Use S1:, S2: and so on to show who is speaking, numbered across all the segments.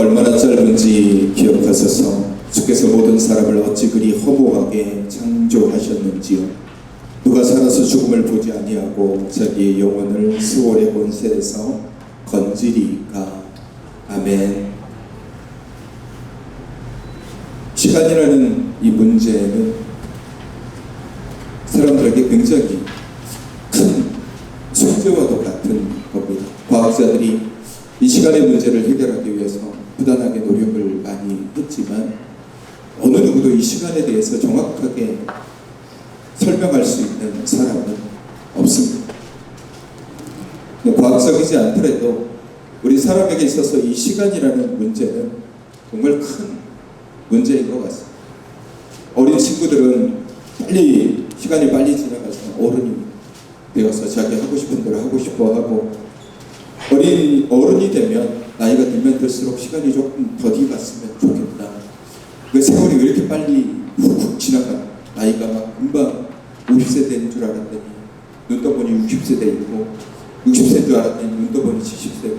S1: 얼마나 짧은지 기억하소서. 주께서 모든 사람을 어찌 그리 허무하게 창조하셨는지요. 누가 살아서 죽음을 보지 아니하고 자기의 영혼을 수월의 권세에서 건지리까. 아멘. 시간이라는 이 문제는 사람들에게 굉장히 큰 숙제와도 같은 겁니다. 과학자들이 이 시간의 문제를 해결하기 위해서 부단하게 노력을 많이 했지만 어느 누구도 이 시간에 대해서 정확하게 설명할 수 있는 사람은 없습니다. 과학적이지 않더라도 우리 사람에게 있어서 이 시간이라는 문제는 정말 큰 문제인 것 같습니다. 어린 친구들은 시간이 빨리 지나가서 어른이 되어서 자기 하고 싶은 대로 하고 싶어 하고, 어른이 되면 나이가 들면 들수록 시간이 조금 더디 갔으면 좋겠다. 그 세월이 왜 이렇게 빨리 훅훅 지나가? 나이가 막 금방 50세 되는 줄 알았더니 눈 떠보니 60세 돼 있고, 60세인 줄 알았더니 눈 떠보니 70세고,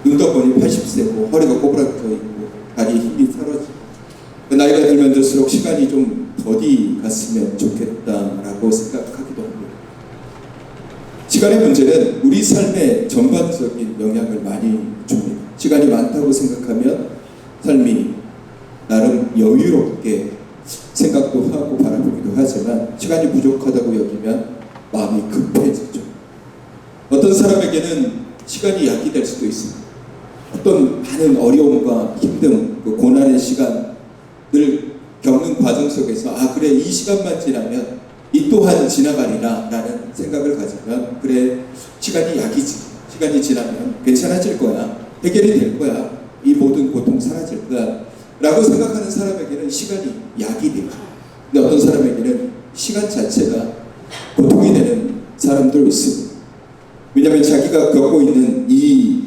S1: 눈 떠보니 80세고, 허리가 꼬부라져 있고, 다리에 힘이 사라지고, 나이가 들면 들수록 시간이 좀 더디 갔으면 좋겠다라고 생각하기도 합니다. 시간의 문제는 우리 삶에 전반적인 영향을 많이 줍니다. 시간이 많다고 생각하면 삶이 나름 여유롭게 생각도 하고 바라보기도 하지만, 시간이 부족하다고 여기면 마음이 급해지죠. 어떤 사람에게는 시간이 약이 될 수도 있습니다. 어떤 많은 어려움과 힘듦, 고난의 시간을 겪는 과정 속에서 그래, 이 시간만 지나면 이 또한 지나가리라 라는 생각을 가지면, 그래, 시간이 약이지, 시간이 지나면 괜찮아질 거야, 해결이 될 거야, 이 모든 고통 사라질 거야 라고 생각하는 사람에게는 시간이 약이 되죠. 근데 어떤 사람에게는 시간 자체가 고통이 되는 사람도 있습니다. 왜냐하면 자기가 겪고 있는 이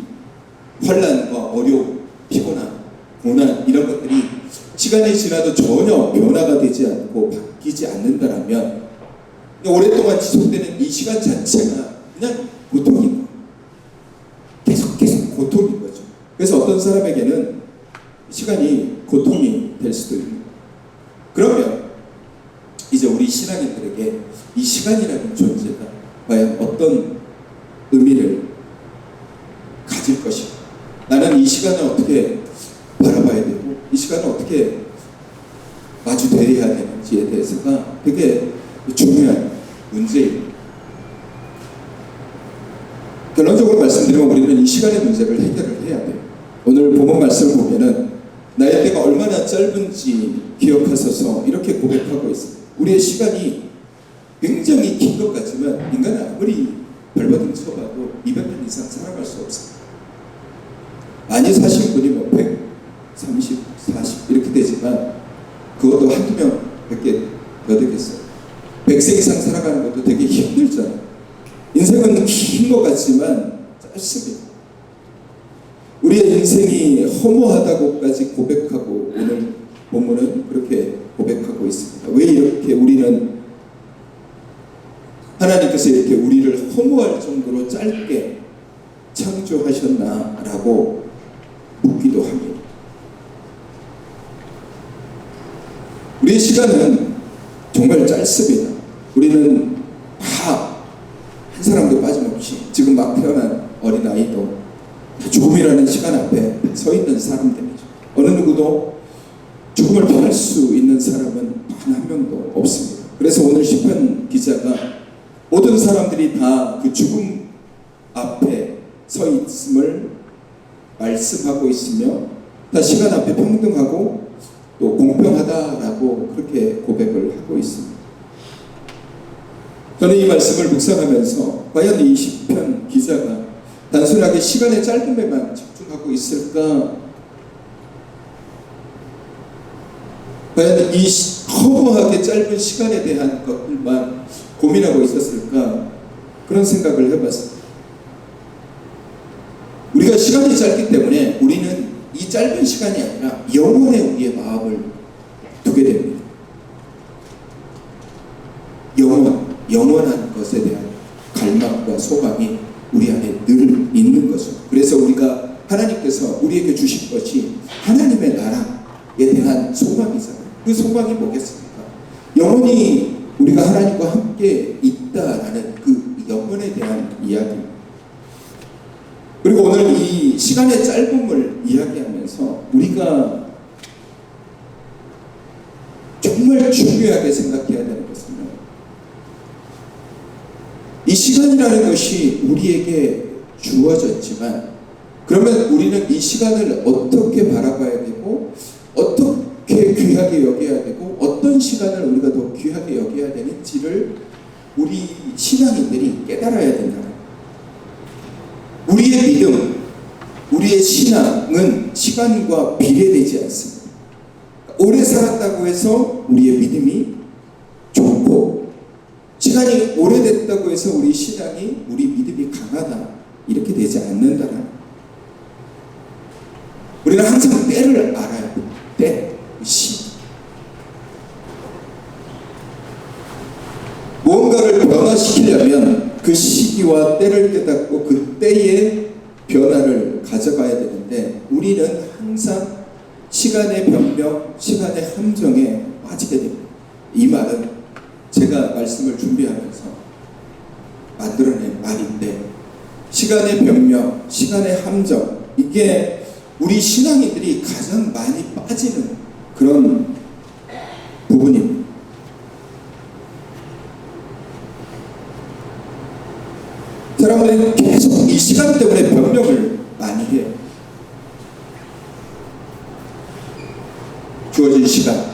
S1: 환난과 어려움, 피곤함, 고난, 이런 것들이 시간이 지나도 전혀 변화가 되지 않고 바뀌지 않는다면 오랫동안 지속되는 이 시간 자체가 그냥 고통인 거예요. 계속 고통인 거죠. 그래서 어떤 사람에게는 시간이 고통이 될 수도 있는 거예요. 그러면 이제 우리 신앙인들에게 이 시간이라는 존재가 과연 어떤 의미를 가질 것인가, 나는 이 시간을 어떻게 바라봐야 되고 이 시간을 어떻게 마주대해야 되는지에 대해서가 되게 중요한 문제입니다. 결론적으로 말씀드리면 우리는 이 시간의 문제를 해결을 해야 돼요. 오늘 본문 말씀을 보면은 나의 때가 얼마나 짧은지 기억하소서 이렇게 고백하고 있습니다. 우리의 시간이 굉장히 긴 것 같지만 인간은 아무리 발버둥 쳐봐도 200년 이상 살아갈 수 없습니다. 많이 사신 분이 130, 40 이렇게 되지만 그것도 한두 명 밖에 더 되겠어요. 100세 이상 살아가는 것도 되게 힘들잖아요. 인생은 긴 것 같지만 짧습니다. 우리의 인생이 허무하다고까지 고백하고 오늘 본문은 그렇게 고백하고 있습니다. 왜 이렇게 우리는 하나님께서 이렇게 우리를 허무할 정도로 짧게 창조하셨나라고 묻기도 합니다. 우리의 시간은 정말 짧습니다. 우리는 다 한 사람도 빠짐없이 지금 막 태어난 어린아이도 죽음이라는 시간 앞에 서 있는 사람들이죠. 어느 누구도 죽음을 피할 수 있는 사람은 단 한 명도 없습니다. 그래서 오늘 시편 기자가 모든 사람들이 다 그 죽음 앞에 서 있음을 말씀하고 있으며 다 시간 앞에 평등하고 또 공평하다라고 그렇게 고백을 하고 있습니다. 저는 이 말씀을 묵상하면서 과연 이 시편 기자가 단순하게 시간의 짧음에만 집중하고 있을까? 과연 이 허무하게 짧은 시간에 대한 것들만 고민하고 있었을까? 그런 생각을 해봤습니다. 우리가 시간이 짧기 때문에 우리는 이 짧은 시간이 아니라 영원에 우리의 마음을 두게 됩니다. 영원한 것에 대한 갈망과 소망이 우리 안에 늘 있는 거죠. 그래서 우리가 하나님께서 우리에게 주실 것이 하나님의 나라에 대한 소망이잖아요. 그 소망이 뭐겠습니까? 영원히 우리가 하나님과 함께 있다라는 그 영혼에 대한 이야기입니다. 그리고 오늘 이 시간의 짧음을 이야기하면서 우리가 정말 중요하게 생각해야 되는 것은 이 시간이라는 것이 우리에게 주어졌지만 그러면 우리는 이 시간을 어떻게 바라봐야 되고 어떻게 귀하게 여겨야 되고 어떤 시간을 우리가 더 귀하게 여겨야 되는지를 우리 신앙인들이 깨달아야 된다. 우리의 믿음, 우리의 신앙은 시간과 비례되지 않습니다. 오래 살았다고 해서 우리의 믿음이 좋고 시간이 오래됐다고 해서 우리 신앙이 우리 믿음이 강하다 이렇게 되지 않는다는 우리는 항상 때를 알아야 돼. 때, 시. 무언가를 변화시키려면 그 시기와 때를 깨닫고 그 때의 변화를 가져가야 되는데 우리는 항상 시간의 변명, 시간의 함정에 빠지게 됩니다. 이 말은 제가 말씀을 준비하면서 만들어낸 말인데 시간의 변명, 시간의 함정 이게 우리 신앙인들이 가장 많이 빠지는 그런 부분입니다. 사람들이 계속 이 시간 때문에 변명을 많이 해요. 주어진 시간,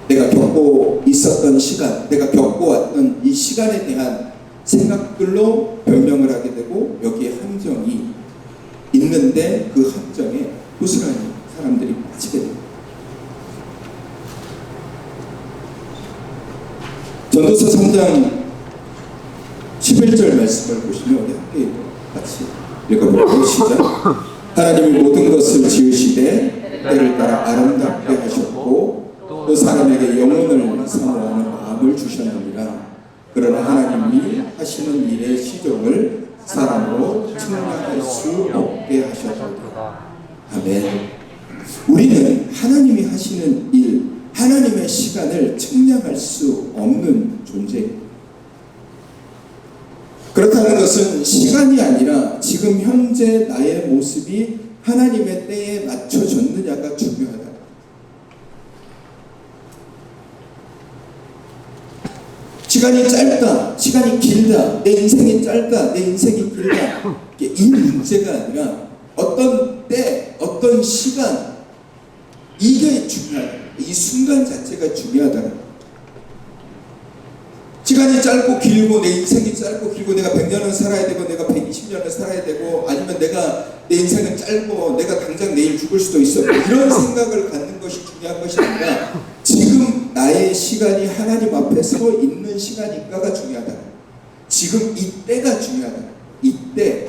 S1: 내가 겪고 있었던 시간, 내가 겪어왔던 이 시간에 대한 생각들로 변명을 하게 되고 여기에 함정이 있는데 그 함정에 고스란히 사람들이 빠지게 됩니다. 전도서 3장 11절 말씀을 보시면 우리 함께 같이 읽어볼까요? 시작. 하나님이 모든 것을 지으시되 때를 따라 아름답게 하셨고 또 사람에게 영혼을 사모하는 마음을 주셨느니라. 그러나 하나님이 하시는 일의 시종을 사람으로 측량할 수 없게 하셨도다. 아멘. 우리는 하나님이 하시는 일, 하나님의 시간을 측량할 수 없는 존재입니다. 그렇다는 것은 시간이 아니라 지금 현재 나의 모습이 하나님의 때에 맞춰졌느냐가 중요하다. 시간이 짧다, 시간이 길다, 내 인생이 짧다, 내 인생이 길다 이 문제가 아니라 어떤 때, 어떤 시간 이게 중요하다. 이 순간 자체가 중요하다. 시간이 짧고 길고 내 인생이 짧고 길고 내가 100년을 살아야 되고 내가 120년을 살아야 되고 아니면 내가 내 인생은 짧고 내가 당장 내일 죽을 수도 있어 이런 생각을 갖는 것이 중요한 것이 아니라 지금 나의 시간이 하나님 앞에 서 있는 시간인가가 중요하다. 지금 이때가 중요하다. 이때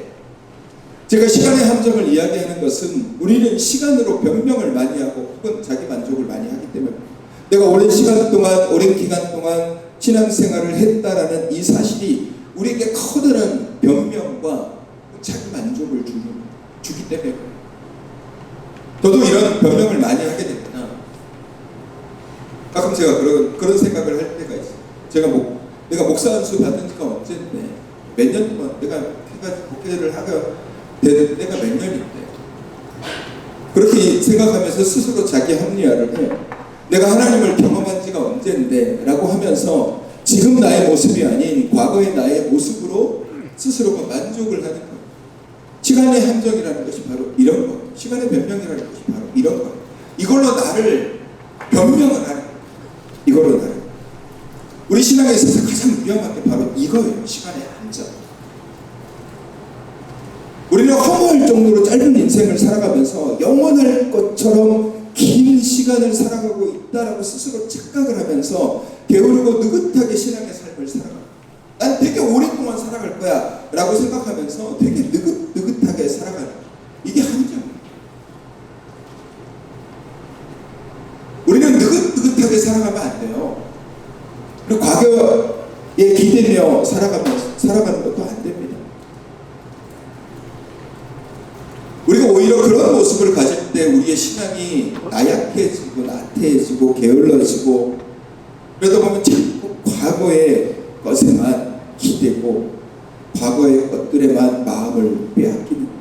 S1: 제가 시간의 함정을 이야기하는 것은 우리는 시간으로 변명을 많이 하고 혹은 자기 만족을 많이 하기 때문에 내가 오랜 시간 동안 오랜 기간 동안 신앙생활을 했다라는 이 사실이 우리에게 커다란 변명과 자기 만족을 주기 때문에 저도 이런 변명을 많이 하게 됩니다. 가끔 제가 그런 생각을 할 때가 있어요. 내가 목사 안수 받은 지가 언제인데 몇 년 동안 내가 목회를 하게 되는 때가 몇 년인데 그렇게 생각하면서 스스로 자기 합리화를 해요. 내가 하나님을 경험한 지가 언제인데 라고 하면서 지금 나의 모습이 아닌 과거의 나의 모습으로 스스로가 만족을 하는 거예요. 시간의 함정이라는 것이 바로 이런 거예요. 시간의 변명이라는 것이 바로 이런 거예요. 이걸로 나를 변명을 하는 거예요. 이걸로 나를 우리 신앙에 있어서 가장 위험한 게 바로 이거예요. 시간의 함정. 우리는 허무할 정도로 짧은 인생을 살아가면서 영원할 것처럼 긴 시간을 살아가고 있다라고 스스로 착각을 하면서 게으르고 느긋하게 신앙의 삶을 살아가요. 난 되게 오랫동안 살아갈 거야 라고 생각하면서 되게 느긋하게 살아가는 거예요. 이게 함정이에요. 우리는 느긋하게 살아가면 안 돼요. 그리고 과거에 기대며 살아가는 것도 안 됩니다. 우리가 오히려 그런 모습을 가질 때 우리의 신앙이 나약해지고 나태해지고 게을러지고 그러다 보면 자꾸 과거의 것에만 기대고 과거의 것들에만 마음을 빼앗기는 거예요.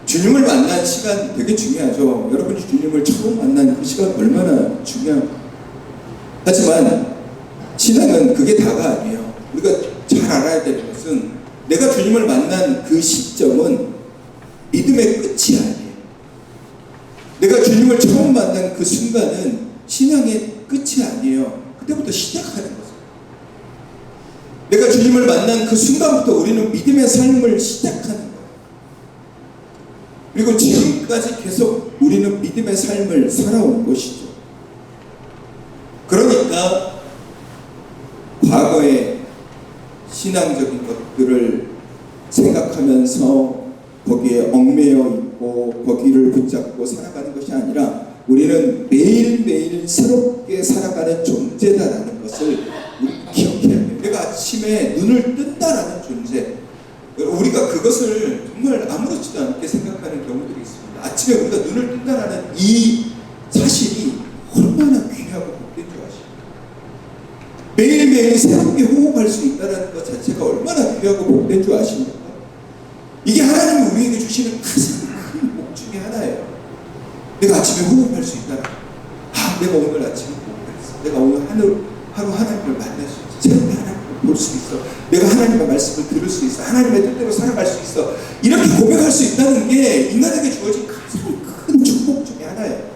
S1: 주님을 만난 시간 되게 중요하죠. 여러분이 주님을 처음 만난 그 시간 얼마나 중요합니까? 하지만 신앙은 그게 다가 아니에요. 우리가 잘 알아야 되는 것은 내가 주님을 만난 그 시점은 믿음의 끝이 아니에요. 내가 주님을 처음 만난 그 순간은 신앙의 끝이 아니에요. 그때부터 시작하는 거죠. 내가 주님을 만난 그 순간부터 우리는 믿음의 삶을 시작하는 거예요. 그리고 지금까지 계속 우리는 믿음의 삶을 살아온 것이죠. 그러니까 과거의 신앙적인 것들을 생각하면서 거기에 얽매여 있고 거기를 붙잡고 살아가는 것이 아니라 우리는 매일매일 새롭게 살아가는 존재다라는 것을 기억해야 돼요. 내가 아침에 눈을 뜬다라는 존재, 우리가 그것을 정말 아무렇지도 않게 생각하는 경우들이 있습니다. 아침에 우리가 눈을 뜬다라는 이 사실이 얼마나 귀하고 복된 줄 아십니까? 매일매일 새롭게 호흡할 수 있다는 것 자체가 얼마나 귀하고 복된 줄 아십니까? 이게 하나님이 우리에게 주시는 가장 큰 복 중에 하나예요. 내가 아침에 호흡할 수 있다. 내가 오늘 아침에 호흡했어. 내가 오늘 하루 하나님을 만날 수 있어. 새롭게 하나님을 볼 수 있어. 내가 하나님의 말씀을 들을 수 있어. 하나님의 뜻대로 살아갈 수 있어. 이렇게 고백할 수 있다는 게 인간에게 주어진 가장 큰 축복 중에 하나예요.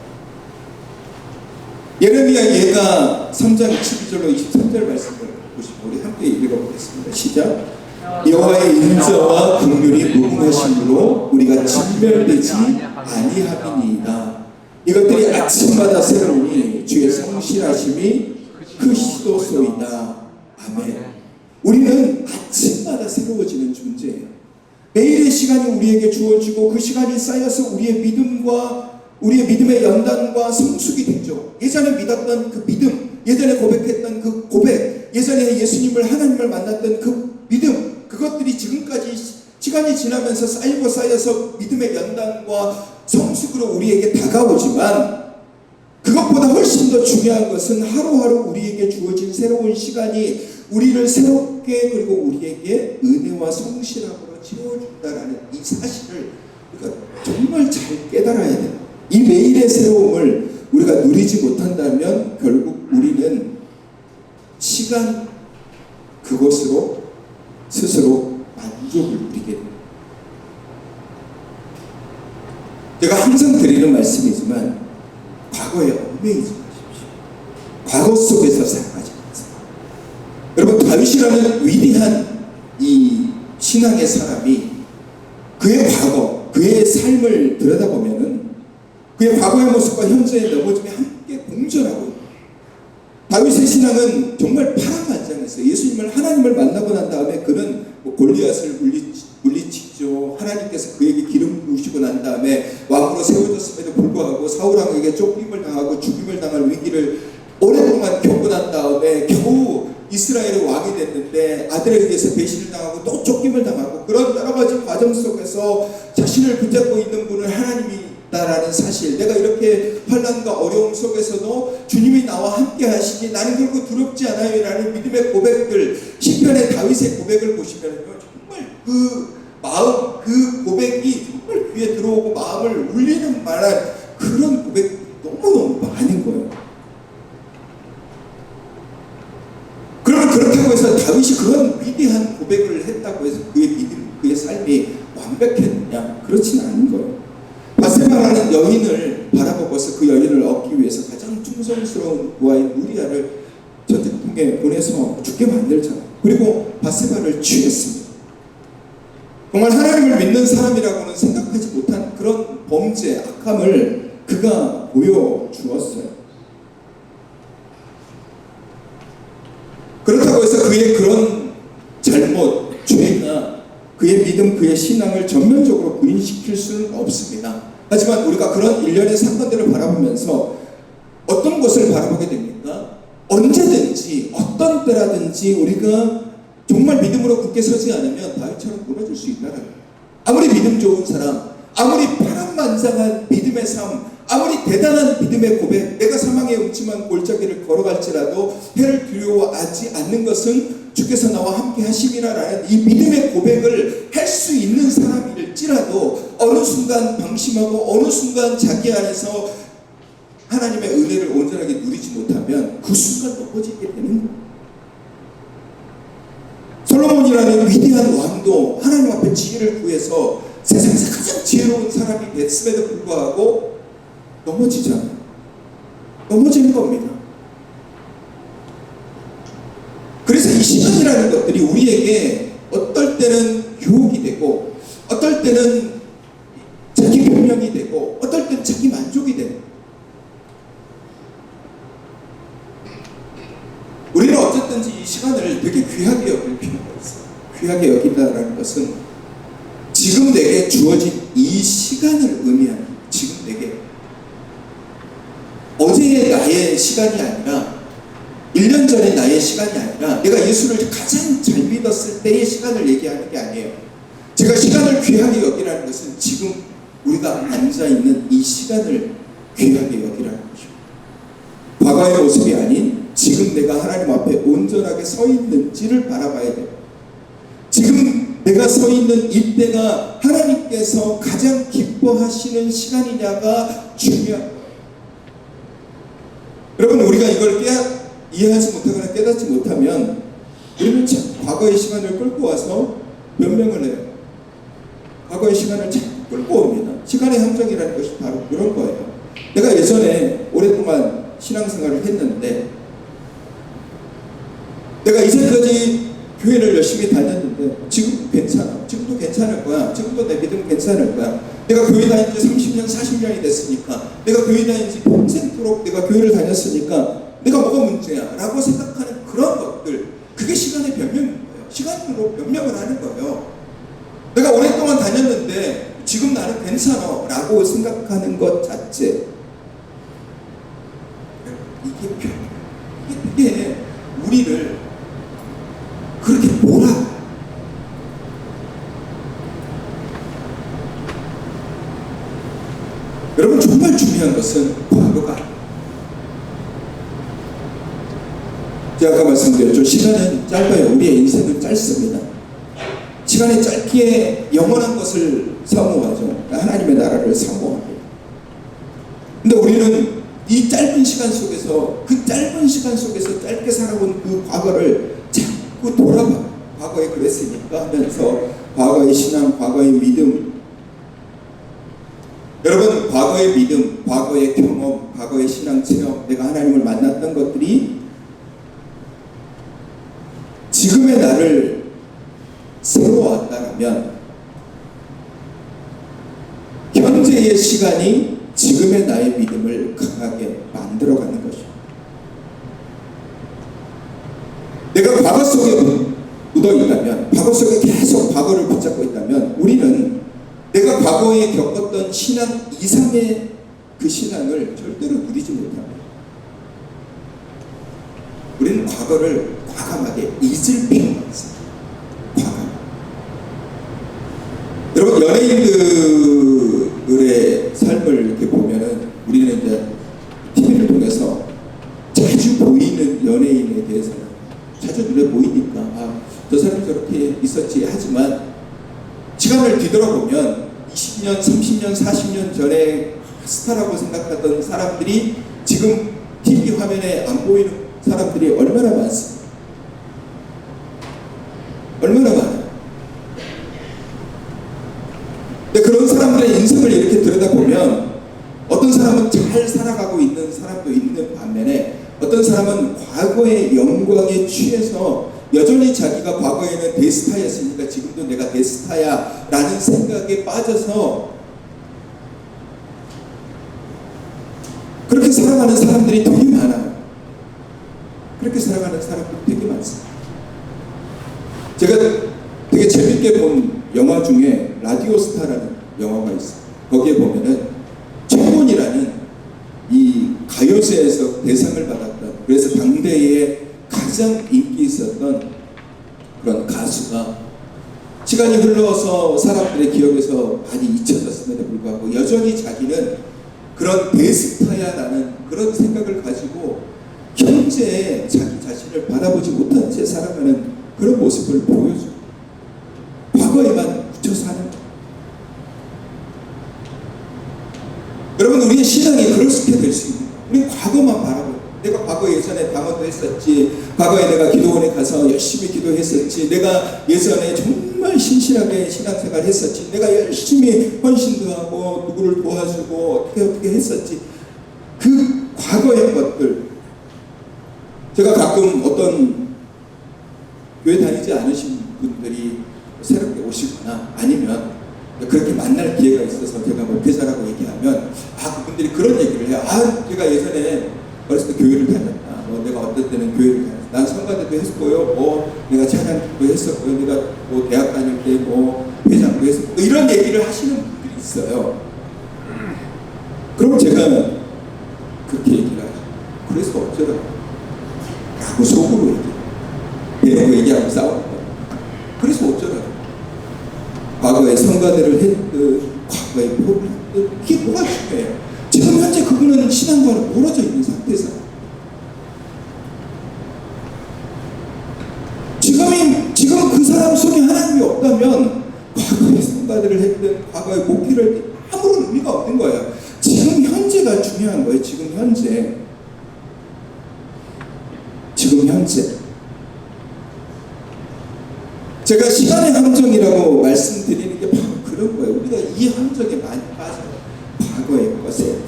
S1: 예레미야 예가 3장 12절로 23절 말씀을 보시고 우리 함께 읽어보겠습니다. 시작. 여호와의 인자와 긍휼이 무궁하심으로 우리가 진멸되지 아니함이니이다. 이것들이 아침마다 새로우니 주의 성실하심이 크시도소이다. 아멘. 우리는 아침마다 새로워지는 존재예요. 매일의 시간이 우리에게 주어지고 그 시간이 쌓여서 우리의 믿음과 우리의 믿음의 연단과 성숙이 되죠. 예전에 믿었던 그 믿음, 예전에 고백했던 그 고백, 예전에 예수님을 하나님을 만났던 그 믿음, 그것들이 지금까지 시간이 지나면서 쌓이고 쌓여서 믿음의 연단과 성숙으로 우리에게 다가오지만 그것보다 훨씬 더 중요한 것은 하루하루 우리에게 주어진 새로운 시간이 우리를 새롭게 그리고 우리에게 은혜와 성실함으로 채워준다라는 이 사실을 우리가 정말 잘 깨달아야 돼요. 이 매일의 새로움을 우리가 누리지 못한다면 결국 우리는 시간 그것으로 스스로 만족을 누리게 됩니다. 제가 항상 드리는 말씀이지만 과거에 얽매이지 마십시오. 과거 속에서 살아가지 마세요. 여러분 다윗이라는 위대한 이 신앙의 사람이 그의 과거, 그의 삶을 들여다보면은 그의 과거의 모습과 현재의 넘어짐이 함께 공존하고 있습니다. 다윗의 신앙은 정말 파란만장했어요. 예수님을 하나님을 만나고 난 다음에 그는 골리앗을 물리치죠. 하나님께서 그에게 기름 부으시고 난 다음에 왕으로 세워졌음에도 불구하고 사울왕에게 쫓김을 당하고 죽임을 당할 위기를 오랫동안 겪고 난 다음에 겨우 이스라엘의 왕이 됐는데 아들에 의해서 배신을 당하고 또 쫓김을 당하고 그런 여러 가지 과정 속에서 자신을 붙잡고 있는 분은 하나님이 라는 사실, 내가 이렇게 환난과 어려움 속에서도 주님이 나와 함께 하시니 나는 결코 두렵지 않아요 라는 믿음의 고백들, 시편의 다윗의 고백을 보시면 정말 그 마음, 그 고백이 정말 귀에 들어오고 마음을 울리는 만한 그런 고백이 너무너무 많은 거예요. 그러면 그렇다고 해서 다윗이 그런 위대한 고백을 했다고 해서 그의 믿음, 그의 삶이 완벽했느냐? 그렇지는 않은 거예요. 바세바라는 여인을 바라보고서 그 여인을 얻기 위해서 가장 충성스러운 부하인 우리아를 전쟁통에 보내서 죽게 만들잖아요. 그리고 바세바를 취했습니다. 정말 하나님을 믿는 사람이라고는 생각하지 못한 그런 범죄, 악함을 그가 보여주었어요. 그렇다고 해서 그의 그런 잘못, 죄나 그의 믿음, 그의 신앙을 전면적으로 부인시킬 수는 없습니다. 하지만 우리가 그런 일련의 사건들을 바라보면서 어떤 것을 바라보게 됩니까? 언제든지 어떤 때라든지 우리가 정말 믿음으로 굳게 서지 않으면 다윗처럼 무너질 수 있다는 거예요. 아무리 믿음 좋은 사람, 아무리 파란만장한 믿음의 삶, 아무리 대단한 믿음의 고백, 내가 사망의 음침한 골짜기를 걸어갈지라도 해를 두려워하지 않는 것은 주께서 나와 함께 하심이라라는 이 믿음의 고백을 할 수 있는 사람일지라도 어느 순간 방심하고 어느 순간 자기 안에서 하나님의 은혜를 온전하게 누리지 못하면 그 순간 넘어지게 되는 거예요. 솔로몬이라는 위대한 왕도 하나님 앞에 지혜를 구해서 세상에서 가장 지혜로운 사람이 됐음에도 불구하고 넘어지잖아요. 넘어지는 겁니다. 그래서 이 시간이라는 것들이 우리에게 어떨 때는 유혹이 되고 어떨 때는 자기 변명이 되고 어떨 때는 자기 만족이 되고, 우리는 어쨌든지 이 시간을 되게 귀하게 여길 필요가 있어요. 귀하게 여긴다는 것은 지금 내게 주어진 이 시간을 의미하는, 지금 내게 어제의 나의 시간이 아니라 1년 전의 나의 시간이 아니라 내가 예수를 가장 잘 믿었을 때의 시간을 얘기하는 게 아니에요. 제가 시간을 귀하게 여기라는 것은 지금 우리가 앉아있는 이 시간을 귀하게 여기라는 것이죠. 과거의 모습이 아닌 지금 내가 하나님 앞에 온전하게 서 있는지를 바라봐야 돼요. 지금 내가 서 있는 이때가 하나님께서 가장 기뻐하시는 시간이냐가 중요한 거예요. 여러분, 우리가 이걸 이해하지 못하거나 깨닫지 못하면 우리는 참 과거의 시간을 끌고 와서 변명을 해요. 과거의 시간을 자꾸 끌고 옵니다. 시간의 함정이라는 것이 바로 그런 거예요. 내가 예전에 오랫동안 신앙생활을 했는데 내가 이제까지 교회를 열심히 다녔는데 지금 괜찮아. 지금도 괜찮을 거야. 지금도 내 믿음 괜찮을 거야. 내가 교회 다닌 지 30년, 40년이 됐으니까, 내가 교회 다닌 지 평생토록 내가 교회를 다녔으니까 내가 뭐가 문제야 라고 생각하는 그런 것들, 그게 시간의 변명인 거예요. 시간으로 변명을 하는 거예요. 내가 오랫동안 다녔는데 지금 나는 괜찮아 라고 생각하는 것 자체, 이게 되게 우리를 그렇게 몰아. 여러분, 정말 중요한 것은 과거가, 제가 아까 말씀드렸죠. 시간은 짧아요. 우리의 인생은 짧습니다. 시간이 짧기에 영원한 것을 사모하죠. 하나님의 나라를 사모합니다. 근데 우리는 이 짧은 시간 속에서, 그 짧은 시간 속에서 짧게 살아온 그 과거를 자꾸 돌아봐. 과거에 그랬으니까 하면서 과거의 신앙, 과거의 믿음, 여러분, 과거의 믿음, 과거의 경험, 과거의 신앙 체험, 내가 하나님을 만났던 것들이 지금의 나를 새로웠다면 현재의 시간이 지금의 나의 믿음을 강하게 만들어가는 것이죠. 내가 과거 속에 묻어있다면, 과거 속에 계속 과거를 붙잡고 있다면 우리는 내가 과거에 겪었던 신앙 이상의 그 신앙을 절대로 누리지 못합니다. 우리는 과거를 과감하게 잊을 필요가 있습니다. 과감. 여러분, 연예인들의 삶을 이렇게 보면은 우리는 이제 TV를 통해서 자주 보이는 연예인에 대해서는 자주 눈에 보이니까 저 사람이 저렇게 있었지 하지만 시간을 뒤돌아보면 20년, 30년, 40년 전에 스타라고 생각하던 사람들이 지금 TV 화면에 안 보이는 사람들이 얼마나 많습니까? 얼마나 많아요. 근데 그런 사람들의 인생을 이렇게 들여다보면 어떤 사람은 잘 살아가고 있는 사람도 있는 반면에 어떤 사람은 과거의 영광에 취해서 여전히 자기가 과거에는 대스타였으니까 지금도 내가 대스타야 라는 생각에 빠져서 그렇게 살아가는 사람들이 되게 많아요. 그렇게 살아가는 사람들이 되게 많습니다. 제가 되게 재밌게 본 영화 중에 라디오스타라는 영화가 있어요. 거기에 보면은 최곤이라는 이 가요제에서 대상을 받았던, 그래서 당대에 가장 인기 있었던 그런 가수가 시간이 흘러서 사람들의 기억에서 많이 잊혀졌어요. 있었음에도 불구하고 여전히 자기는 그런 대스타야라는 그런 생각을 가지고 현재의 자기 자신을 바라보지 못한 채 살아가는 그런 모습을 보여줘. 과거에만 묻혀 사는 거예요. 여러분, 우리의 신앙이 그렇게 될 수 있는 거예요. 우리는 과거만 바라보고, 내가 과거 예전에 방언도 했었지, 과거에 내가 기도원에 가서 열심히 기도했었지, 내가 예전에 정말 신실하게 신앙생활 했었지, 내가 열심히 헌신도 하고 누구를 도와주고 어떻게 했었지. 그 과거의 것들, 제가 가끔 어떤 교회 다니지 않으신 분들이 새롭게 오시거나 아니면 그렇게 만날 기회가 있어서 제가 목회자라고 얘기하면 그분들이 그런 얘기를 해요. 제가 예전에 어렸을 때 교회를 다녔다. 내가 어떨 때는 교회를 다녔다. 난 성가대도 했었고요. 내가 찬양도 했었고요. 내가 대학 다닐 때 회장도 했었고 이런 얘기를 하시는 분들이 있어요. 그럼 제가 그렇게 얘기를 하죠. 그래서 어쩌라고? 라고 속으로 얘기해요. 대놓고 얘기하고 싸우는 거예요. 그래서 어쩌라고? 과거에 성가대를 했든 과거에 포를 했든 그게 뭐가 중요해요? 지금 현재 그분은 신앙과는 멀어져 있는 상태에서 지금 그 사람 속에 하나님이 없다면 과거에 성가대를 했든 과거에 목회를 했든 아무런 의미가 없는 거예요. 지금 현재가 중요한 거예요. 지금 현재 제가 시간의 함정이라고 말씀드리는 게 바로 그런 거예요. 우리가 이 함정에 많이 빠져요. 과거의 것에.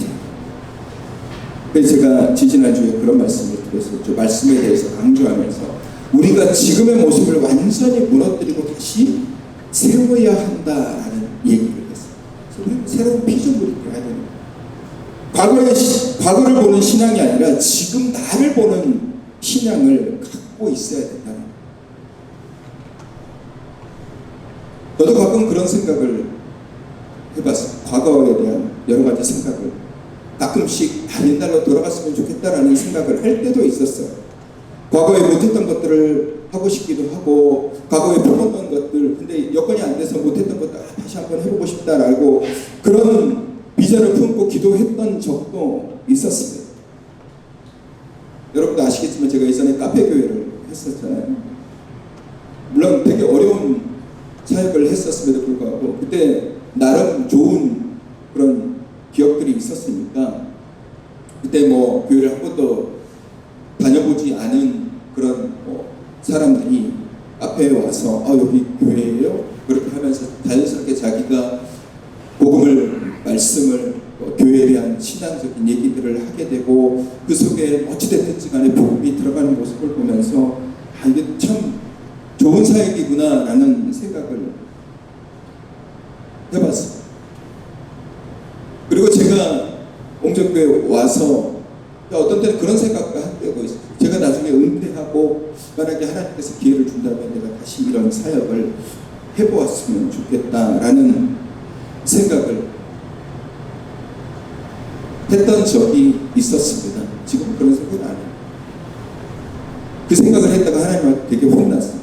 S1: 그래서 제가 지지난주에 그런 말씀을 드렸었죠. 말씀에 대해서 강조하면서 우리가 지금의 모습을 완전히 무너뜨리고 다시 세워야 한다라는 얘기를 했어요. 우리는 새로운 피조물이 되어야 되는 거예요. 과거를 보는 신앙이 아니라 지금 나를 보는 신앙을 갖고 있어야 된다는 거예요. 저도 가끔 그런 생각을 해봤어요. 과거에 대한 여러 가지 생각을 가끔씩 옛날로 돌아갔으면 좋겠다라는 생각을 할 때도 있었어요. 과거에 못했던 것들을 하고 싶기도 하고 과거에 품었던 것들, 근데 여건이 안 돼서 못했던 것들 다시 한번 해보고 싶다라고 그런 비전을 품고 기도했던 적도 있었습니다. 여러분도 아시겠지만 제가 예전에 카페 교회를 했었잖아요. 물론 되게 어려운 사역을 했었음에도 불구하고 그때 나름 좋은 그런 기억들이 있었으니까 그때 교회를 한 번도 다녀보지 않은 그런 사람들이 앞에 와서 여기 교회예요? 그렇게 하면서 자연스럽게 자기가 복음을 말씀을 교회에 대한 신앙적인 얘기들을 하게 되고 그 속에 어찌됐든지 간에 복음이 들어가는 모습을 보면서 이게 참 좋은 사역이구나 라는 생각을 해봤어요. 그리고 제가 옹정교회에 와서 어떤 때는 그런 생각도 한 때가 있어요. 제가 나중에 은퇴하고 만약에 하나님께서 기회를 준다면 내가 다시 이런 사역을 해보았으면 좋겠다라는 생각을 했던 적이 있었습니다. 지금 그런 생각은 안 해요. 그 생각을 했다가 하나님한테 되게 혼났어요.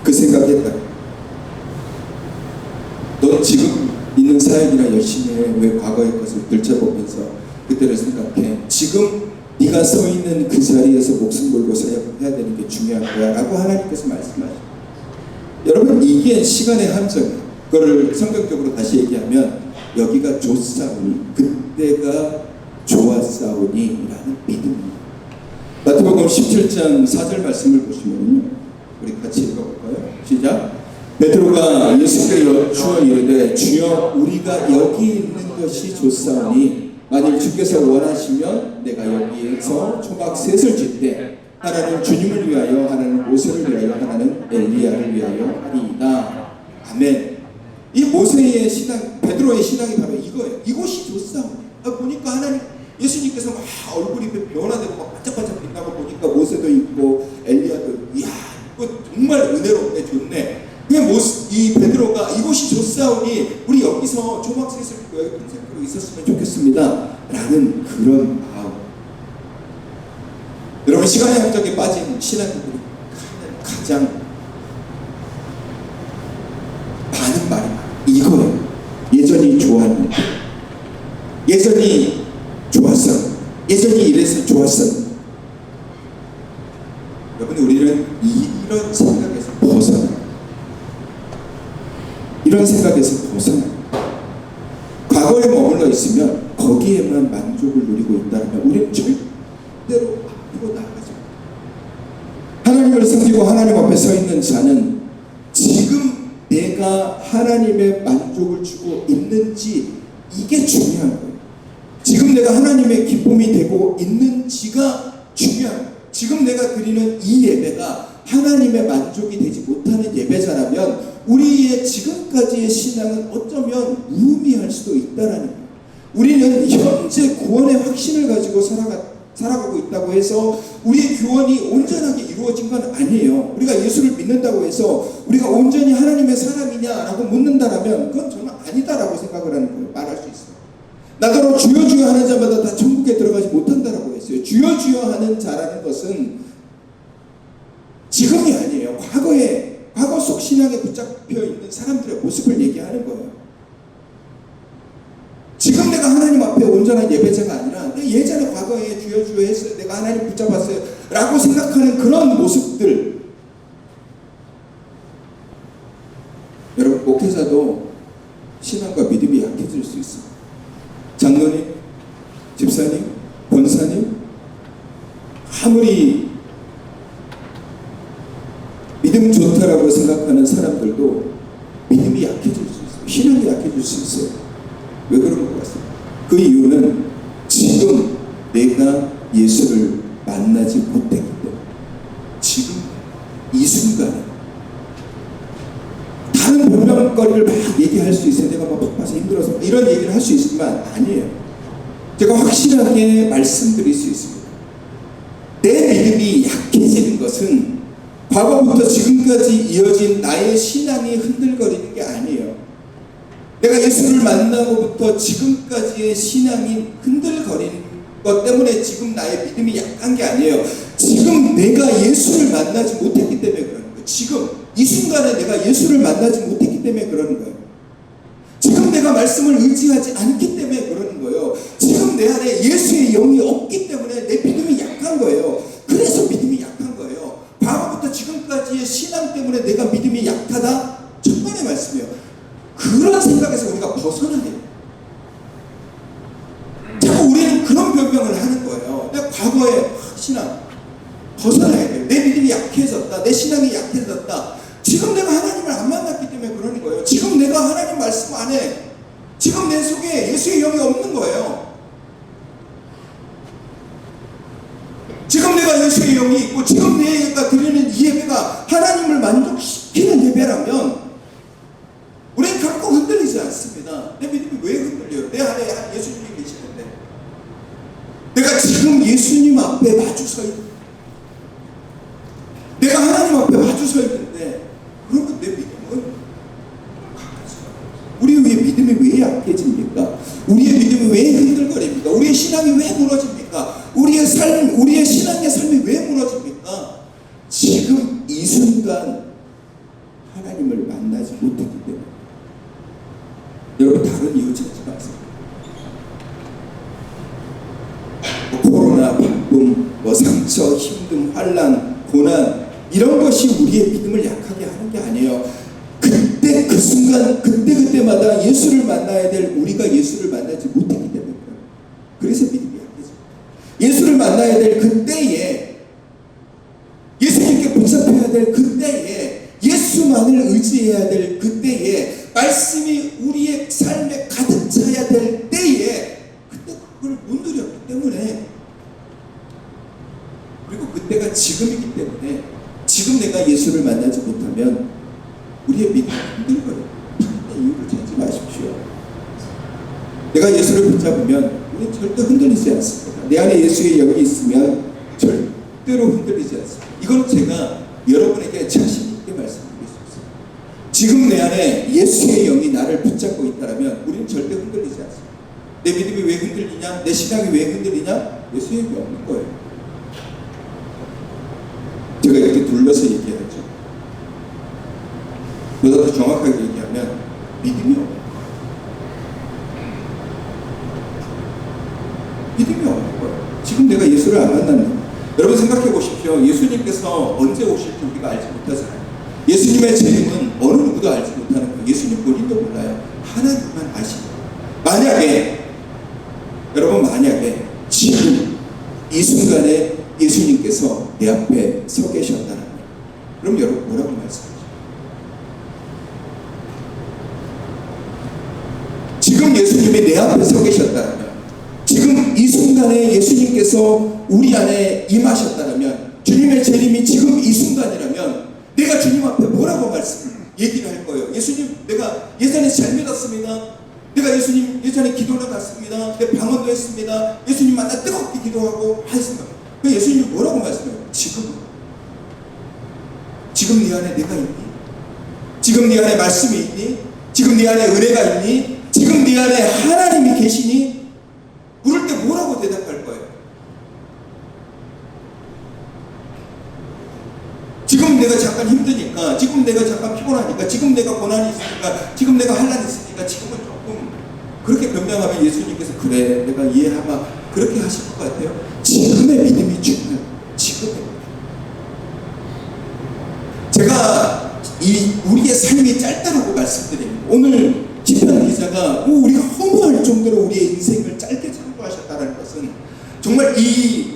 S1: 그 생각했다. 넌 지금 있는 사역이나 열심히 해. 왜 과거의 것을 들춰보면서 그때를 생각해. 지금 네가 서 있는 그 자리에서 목숨 걸고 사역을 해야 되는 게 중요한 거야 라고 하나님께서 말씀하시죠. 여러분, 이게 시간의 함정이에요. 그거를 성경적으로 다시 얘기하면 여기가 좋사오니 그때가 좋았사오니 라는 믿음입니다. 마태복음 17장 4절 말씀을 보시면요, 우리 같이 읽어볼까요? 시작. 베드로가 예수께 여쭈어 이르되 주여 우리가 여기 있는 것이 좋사오니 만일 주께서 원하시면 내가 여기에서 초막 셋을 짓되 하나는 주님을 위하여 하나는 모세를 위하여 하나는 엘리야를 위하여 하리이다. 아멘. 이 모세의 신앙, 베드로의 신앙이 바로 이거예요. 이곳이 좋사오니. 보니까 하나님, 예수님께서 막 얼굴이 변화되고 막 반짝반짝 빛나고 보니까 모세도 있고 엘리야도 있고, 이야 이거 정말 은혜롭네, 좋네. 이 베드로가 이곳이 좋사오니 우리 여기서 조막셋을 여기 평생으로 있었으면 좋겠습니다 라는 그런 마음. 여러분, 시간의 함정에 빠진 신앙인들이 가장 좋았는데, 예전이 좋았어, 예전이 이래서 좋았어. 여러분, 우리는 이런 생각에서 벗어나요. 이런 생각에서 벗어나요. 과거에 머물러 있으면 거기에만 만족을 누리고 있다면 우리는 절대로 앞으로 나아가지 못해요. 하나님을 섬기고 하나님 앞에 서 있는 자는 지금 내가 하나님의 만족을 주고 있는지, 이게 중요한 거예요. 지금 내가 하나님의 기쁨이 되고 있는지가 중요한 거예요. 지금 내가 드리는 이 예배가 하나님의 만족이 되지 못하는 예배자라면 우리의 지금까지의 신앙은 어쩌면 무의미할 수도 있다라는 거예요. 우리는 현재 구원의 확신을 가지고 살아가고 있다고 해서 우리의 구원이 온전하게 이루어진 건 아니에요. 우리가 예수를 믿는다고 해서 우리가 온전히 하나님의 사람이냐라고 묻는다라면 그건 저는 아니다라고 생각을 하는 거예요. 말할 수 있어요. 나더러 주여 주여 하는 자마다 다 천국에 들어가지 못한다라고 했어요. 주여 주여 하는 자라는 것은 지금이 아니에요. 과거 속 신앙에 붙잡혀 있는 사람들의 모습을 얘기하는 거예요. 지금 내가 하나님 앞에 온전한 예배자가 아니라 내 예전에 과거에 주여 주여 했어요, 내가 하나님 붙잡았어요 라고 생각하는 그런 모습들. 여러분, 목회자도 신앙과 믿음이 약해질 수 있어요. 장로님, 집사님, 권사님, 아무리 믿음 좋다라고 생각하는 사람들도 믿음이 약해질 수 있어요. 신앙이 약해질 수 있어요. 왜 그런 것 같습니다. 그 이유는 지금 내가 예수를 만나지 못했기 때문에, 지금 이 순간에 다른 변명거리를 막 얘기할 수 있어요. 내가 막 바빠서 힘들어서 이런 얘기를 할 수 있지만 아니에요. 제가 확실하게 말씀드릴 수 있습니다. 내 믿음이 약해지는 것은 과거부터 지금까지 이어진 나의 신앙이 흔들거리는 게 아니에요. 내가 예수를 만나고부터 지금까지의 신앙이 흔들거리는 것 때문에 지금 나의 믿음이 약한 게 아니에요. 지금 내가 예수를 만나지 못했기 때문에 그러는 거예요. 지금 이 순간에 내가 예수를 만나지 못했기 때문에 그러는 거예요. 지금 내가 말씀을 의지하지 않기 때문에 그러는 거예요. 지금 내 안에 예수의 영이 없기 때문에 내 믿음이 약한 거예요. 그래서 믿음이 약한 거예요. 과거부터 지금까지의 신앙 때문에 내가 믿음이 약하다? 천만의 말씀이에요. 그런 생각에서 우리가 벗어나야 돼요. 자꾸 우리는 그런 변명을 하는 거예요. 내 과거의 신앙 벗어나야 돼요. 내 믿음이 약해졌다, 내 신앙이 약해졌다. 지금 내가 하나님을 안 만났기 때문에 그러는 거예요. 지금 내가 하나님 말씀 안 해. 지금 내 속에 예수의 영이 없는 거예요. 지금 내가 예수의 영이 있고 지금 내가 드리는 이 예배가 하나님을 만족시키는 예배라면 우리는 결코 흔들리지 않습니다. 내 믿음이 왜 흔들려요? 내 안에 예수님이 계시는데, 내가 지금 예수님 앞에 마주 서 있는데, 내가 하나님 앞에 마주 서 있는데, 그러면 내 믿음은 우리의 믿음이 왜 약해집니까? 우리의 믿음이 왜 흔들거립니까? 우리의 신앙이 왜 무너집니까? 우리의 삶, 우리의 신앙의 삶이 왜 무너집니까? 지금 이 순간 하나님을 만나지 못했기 때문에. 여러분, 다른 이유 찾지 마세요. 코로나, 바쁨, 상처, 힘듦, 환난, 고난, 이런 것이 우리의 믿음을 약하게 하는 게 아니에요. 그때 그 순간 그때마다 예수를 만나야 될 우리가 예수를 만나지 못했기 때문에 그래요. 그래서 믿음이 약해져요. 예수를 만나야 될 그때에, 예수님께 붙잡혀야 될 그때에, 예수만을 의지해야 될 그때에, 말씀이 우리의 삶에 가득 차야 될 때에 그때 그걸 못 누렸기 때문에, 그리고 그때가 지금이기 때문에, 지금 내가 예수를 만나지 못하면 우리의 믿음이 흔들거려요. 다른 이유를 찾지 마십시오. 내가 예수를 붙잡으면 우리는 절대 흔들리지 않습니다. 내 안에 예수의 영이 있으면 절대로 흔들리지 않습니다. 이건 제가 여러분에게 자신 있게 말씀드릴 수 있어요. 지금 내 안에 예수의 영이 나를 붙잡고 있다면 우리는 절대 흔들리지 않습니다. 내 믿음이 왜 흔들리냐? 내 신앙이 왜 흔들리냐? 예수의 영이 없는 거예요. 제가 이렇게 둘러서 얘기하죠. 보다 더 정확하게 얘기하면 믿음이 없는 거예요. 믿음이 없는 거예요. 지금 내가 예수를 안 만났는데. 여러분 생각해 보십시오. 예수님께서 언제 오실지 우리가 알지 못하잖아요. 예수님의 재림은 어느 누구도 알지 못하는 거예요. 예수님 본인도 몰라요. 하나님만 아시고. 여러분 만약에 지금 이 순간에 예수님께서 내 앞에 서 계셨다면 그럼 여러분 뭐라고 말씀하시죠? 지금 예수님이 내 앞에 서 계셨다면, 지금 이 순간에 예수님께서 우리 안에 임하셨다면, 주님의 재림이 지금 이 순간이라면 내가 주님 앞에 뭐라고 얘기를 할 거예요? 예수님, 내가 예전에 잘 믿었습니다. 내가 예수님 예전에 기도를 갔습니다. 내 방언도 했습니다. 예수님 만나 뜨겁게 기도하고 했습니다. 예수님 뭐라고 말씀해요? 지금 네 안에 내가 있니? 지금 네 안에 말씀이 있니? 지금 네 안에 은혜가 있니? 지금 네 안에 하나님이 계시니? 물을 때 뭐라고 대답할 거예요? 지금 내가 잠깐 힘드니까, 지금 내가 잠깐 피곤하니까, 지금 내가 고난이 있으니까, 지금 내가 환난이 있으니까, 지금은 조금 그렇게 변명하면 예수님께서 그래 내가 이해하마 그렇게 하실 것 같아요. 지금의 믿음이 중요해요. 지금의 믿음. 제가 우리의 삶이 짧다라고 말씀드립니다. 오늘 시편 기자가 우리가 허무할 정도로 우리의 인생을 짧게 창조하셨다는 것은 정말 이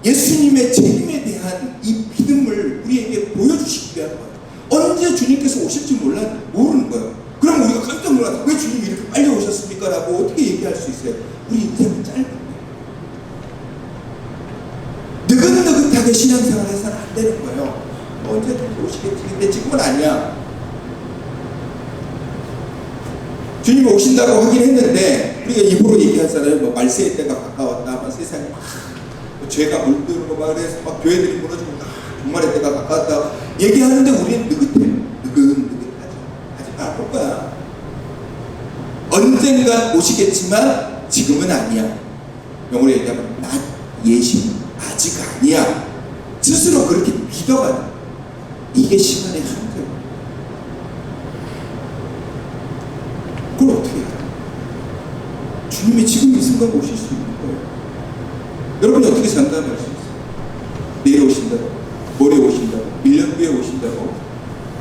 S1: 예수님의 재림에 대한 이 믿음을 우리에게 보여주시기 위한 거예요. 언제 주님께서 오실지 모르는 거예요. 그럼 우리가 깜짝 놀라서 왜 주님이 이렇게 빨리 오셨습니까? 라고 어떻게 얘기할 수 있어요? 우리 인생은 짧은데 느긋느긋하게 신앙생활 해서는 안 되는 거예요. 언제든지 오시겠지. 근데 지금은 아니야. 주님이 오신다고 하긴 했는데 우리가 입으로 얘기하잖아요. 말세의 때가 가까웠다. 세상에 죄가 물드는 거 그래서 교회들이 무너지고 종말의 때가 가까웠다 얘기하는데 우리는 느긋해요. 느긋하죠. 하지 않을 거야. 언젠가 오시겠지만 지금은 아니야. 영어로 얘기하면 not yet이 아직 아니야. 스스로 그렇게 믿어가요. 이게 시간의 한계예요. 그걸 어떻게 해요? 주님이 지금 이 순간 오실 수 있는 거예요. 여러분이 어떻게 장담할 수 있어요? 내일 오신다고, 모레 오신다고, 1년 뒤에 오신다고,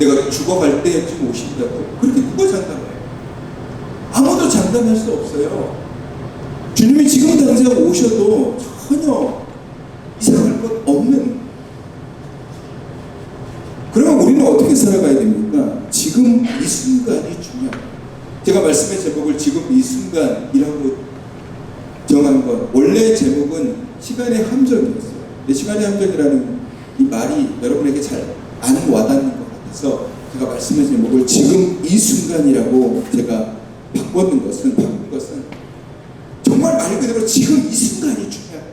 S1: 내가 죽어갈 때쯤 오신다고, 그렇게 누가 장담해요? 아무도 장담할 수 없어요. 주님이 지금 당장 오셔도 전혀 이상할 것 없는. 그러면 우리는 어떻게 살아가야 됩니까? 지금 이 순간이 중요합니다. 제가 말씀의 제목을 지금 이 순간이라고 정한 건 원래 제목은 시간의 함정이었어요. 근데 시간의 함정이라는 이 말이 여러분에게 잘 안 와닿는 것 같아서 제가 말씀의 제목을 지금 이 순간이라고 제가 바꾼 것은 정말 말 그대로 지금 이 순간이 중요해요.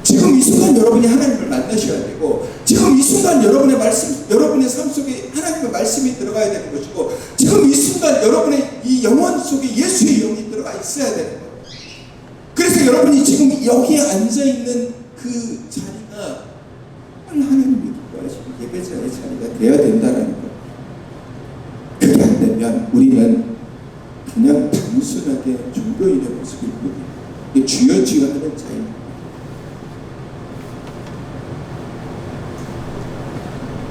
S1: 지금 이 순간 여러분이 하나님을 만나셔야 되고, 지금 이 순간 여러분의 삶 속에 하나님의 말씀이 들어가야 되는 것이고, 지금 이 순간 여러분의 이 영혼 속에 예수의 영이 들어가 있어야 되는 거예요. 그래서 여러분이 지금 여기에 앉아있는 그 자리가 하나님이 기뻐하시는 예배자의 자리가 되어야 된다는 거예요. 그게 안 되면 우리는 그냥 단순하게 종교인의 모습일 뿐이에요. 이게 주여 하는 자입니다.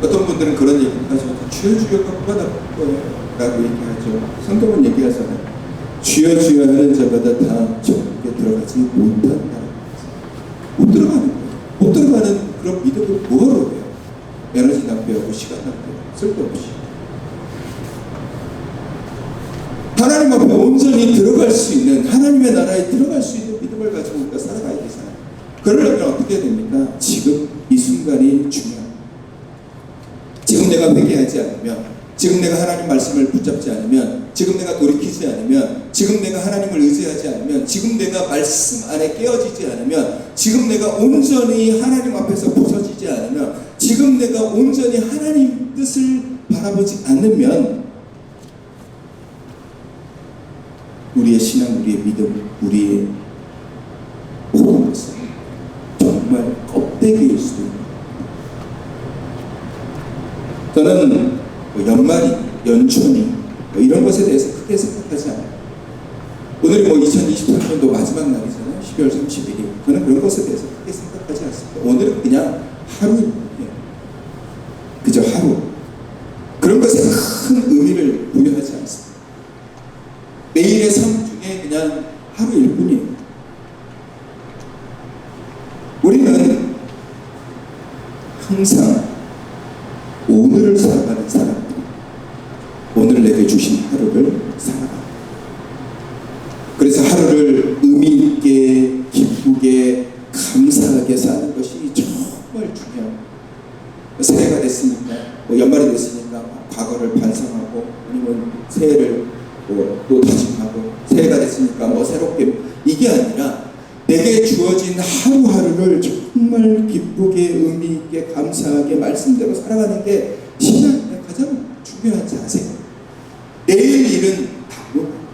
S1: 어떤 분들은 그런 얘기를 하죠. 주여 갖고 다 거예요 라고 얘기하죠. 성경은 얘기하잖아요. 주여 하는 자마다 다 천국에 들어가지 못한다. 못 들어가는 거예요. 못 들어가는 그런 믿음을 뭐하러 해요? 에너지 낭비하고 시간 낭비하고 쓸데없이. 하나님 앞에 온전히 들어갈 수 있는, 하나님의 나라에 들어갈 수 있는 믿음을 가지고 우리가 살아가야 되잖아요. 그러려면 어떻게 해야 됩니까? 지금 이 순간이 중요합니다. 지금 내가 회개하지 않으면, 지금 내가 하나님 말씀을 붙잡지 않으면, 지금 내가 돌이키지 않으면, 지금 내가 하나님을 의지하지 않으면, 지금 내가 말씀 안에 깨어지지 않으면, 지금 내가 온전히 하나님 앞에서 부서지지 않으면, 지금 내가 온전히 하나님 뜻을 바라보지 않으면 우리의 신앙, 우리의 믿음, 우리의 모든 것은 정말 껍데기일 수도 있습니다. 저는 연말이, 연초니 이런 것에 대해서 크게 생각하지 않아요. 오늘이 뭐 2023년도 마지막 날이잖아요. 12월 31일. 저는 그런 것에 대해서 크게 생각하지 않습니다. 오늘은 그냥 하루예요. 그저 하루. 그런 것에 큰 의미를 부여하지 않습니다. 매일의 삶 중에 그냥 하루일 뿐이에요. 우리는 항상 오늘을 살아가는 사람들이 오늘 내게 주신 하루를 살아갑니다. 그래서 하루를 의미 있게 기쁘게 감사하게 사는 것이 정말 중요합니다. 새해가 됐으니까 연말이 됐으니까 과거를 반성하고 아니면 새해를 또 다짐하고 새해가 됐으니까 새롭게 이게 아니라 내게 주어진 하루하루를 정말 기쁘게 의미 있게 감사하게 말씀대로 살아가는 게 신앙의 가장 중요한 자세예요. 내일 일은 다 몰라요.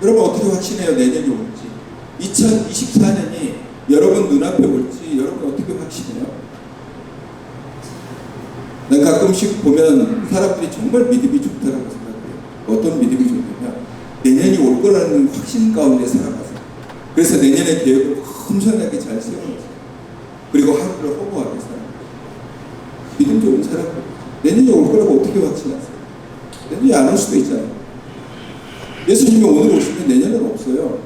S1: 여러분 어떻게 확신해요? 내년이 올지 2024년이 여러분 눈앞에 올지 여러분 어떻게 확신해요? 난 가끔씩 보면 사람들이 정말 믿음이 좋다라고 생각해요. 어떤 믿음이 좋냐면 내년이 올 거라는 확신 가운데 살아가세요. 그래서 내년의 계획을 엄청나게 잘 세워놓으세요. 그리고 하루를 허무하게 살아요. 믿음 좋은 사람들 내년이 올 거라고 어떻게 확신하세요? 내년이 안 올 수도 있잖아요. 예수님이 오늘 오시면 내년은 없어요.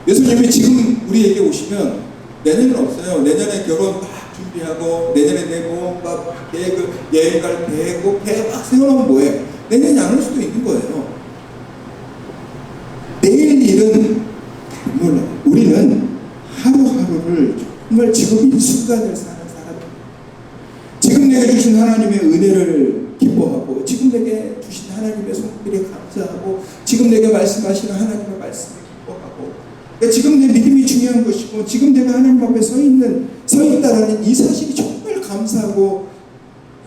S1: 예수님이 지금 우리에게 오시면 내년은 없어요. 내년에 결혼 막 준비하고 내년에 내고 막 계획을 여행 갈 계획 막 세워놓으면 뭐예요? 내년이 안 올 수도 있는 거예요. 내일 일은 몰라요. 우리는 하루하루를 정말 지금 이 순간을 사는 사람입니다. 지금 내게 주신 하나님의 은혜를 기뻐하고 지금 내게 주신 하나님의 손길에 감사하고 지금 내게 말씀하시는 하나님의 말씀을 기뻐하고 지금 내 믿음이 중요한 것이고 지금 내가 하나님 앞에 서 있다라는 이 사실이 정말 감사하고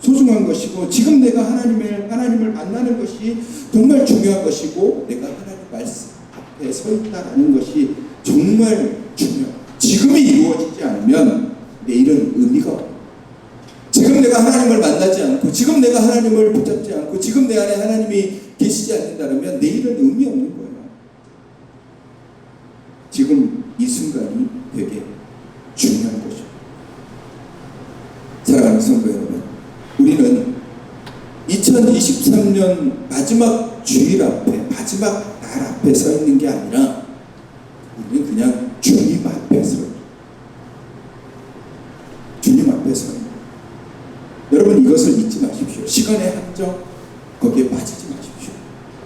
S1: 소중한 것이고 지금 내가 하나님을 만나는 것이 정말 중요한 것이고 내가 하나님 말씀 앞에 서 있다라는 것이 정말 중요해요. 지금이 이루어지지 않으면 내일은 의미가 없어요. 지금 내가 하나님을 만나지 않고 지금 내가 하나님을 붙잡지 않고 지금 내 안에 하나님이 계시지 않는다면 내일은 의미 없는 거예요. 지금 이 순간이 되게 중요한 거죠. 사랑하는 성도 여러분, 우리는 2023년 마지막 주일 앞에 마지막 날 앞에 서 있는 게 아니라 우리는 그냥 주님 앞에 서 있어요. 주님 앞에 서 있어요. 여러분 이것을 잊지 마십시오. 시간의 한정 거기에 빠지지 마십시오.